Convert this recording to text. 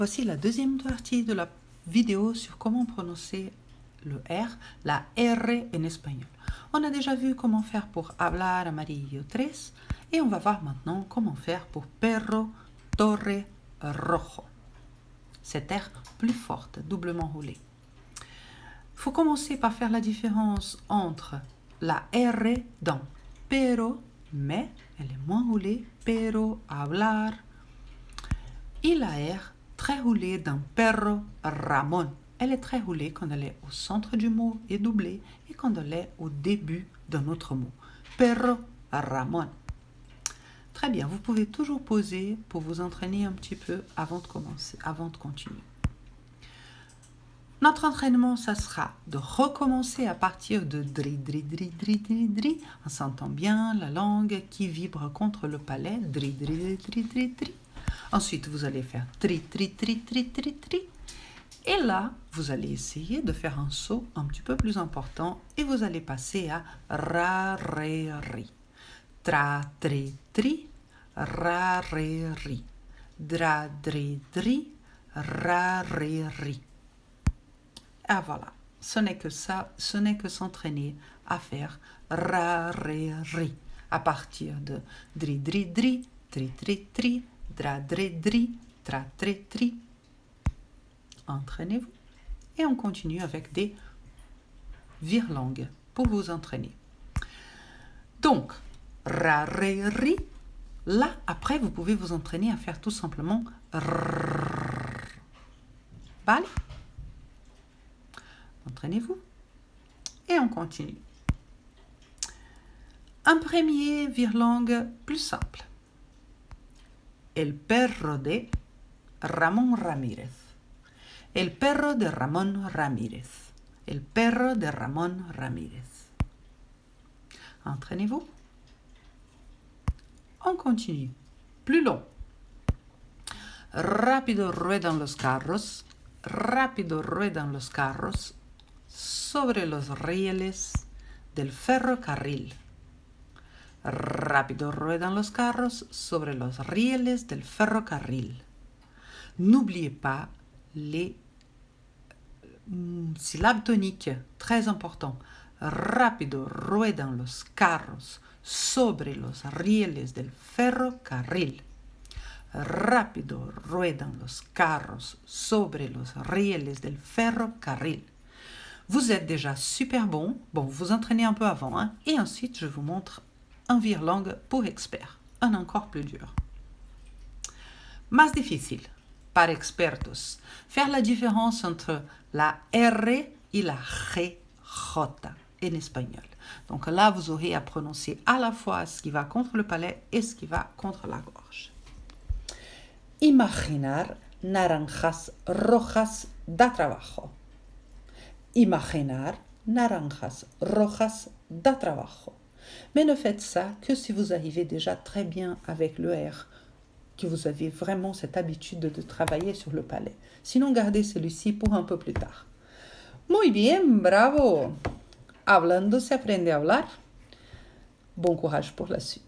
Voici la deuxième partie de la vidéo sur comment prononcer le R, la R en espagnol. On a déjà vu comment faire pour hablar amarillo 3 et on va voir maintenant comment faire pour perro, torre, rojo. Cette R plus forte, doublement roulée. Il faut commencer par faire la différence entre la R dans pero, mais, elle est moins roulée, pero, hablar, et la R très roulée dans perro, Ramon. Elle est très roulée quand elle est au centre du mot et doublée et quand elle est au début d'un autre mot. Perro, Ramon. Très bien, vous pouvez toujours poser pour vous entraîner un petit peu avant de commencer, avant de continuer. Notre entraînement, ça sera de recommencer à partir de dri, dri, dri, dri, dri, dri, en sentant bien la langue qui vibre contre le palais, dri, dri, dri, dri, dri. Ensuite, vous allez faire tri, tri, tri, tri, tri, tri. Et là, vous allez essayer de faire un saut un petit peu plus important et vous allez passer à ra, ré, ri. Tra, tri, tri, ra, ré, ri. Dra, dri, dri, ra, ré, ri. Ah voilà, ce n'est que ça, ce n'est que s'entraîner à faire ra, ré, ri. À partir de dri, dri, dri, tri, tri, tri, dra, dri, dri, tra, tri, tri. Entraînez-vous. Et on continue avec des virelangues pour vous entraîner. Donc, ra, ré, ri. Là, après, vous pouvez vous entraîner à faire tout simplement rrr. Vale? Entraînez-vous. Et on continue. Un premier virelangue plus simple. El perro de Ramón Ramírez. El perro de Ramón Ramírez. El perro de Ramón Ramírez. Entraînez-vous. On continue. Plus long. Rápido ruedan los carros. Rápido ruedan los carros sobre los rieles del ferrocarril. Rápido ruedan los carros sobre los rieles del ferrocarril. N'oubliez pas les syllabes toniques, très important. Rápido ruedan los carros sobre los rieles del ferrocarril. Rápido ruedan los carros sobre los rieles del ferrocarril. Vous êtes déjà super bon. Bon, vous entraînez un peu avant, hein? Et ensuite, je vous montre un virelangue pour experts, un encore plus dur. Más difícil, para expertos, faire la différence entre la R et la G, J, en espagnol. Donc là, vous aurez à prononcer à la fois ce qui va contre le palais et ce qui va contre la gorge. Imaginar naranjas rojas da trabajo. Imaginar naranjas rojas da trabajo. Mais ne faites ça que si vous arrivez déjà très bien avec le R, que vous avez vraiment cette habitude de travailler sur le palais. Sinon, gardez celui-ci pour un peu plus tard. Muy bien, bravo! Hablando se aprende a hablar. Bon courage pour la suite.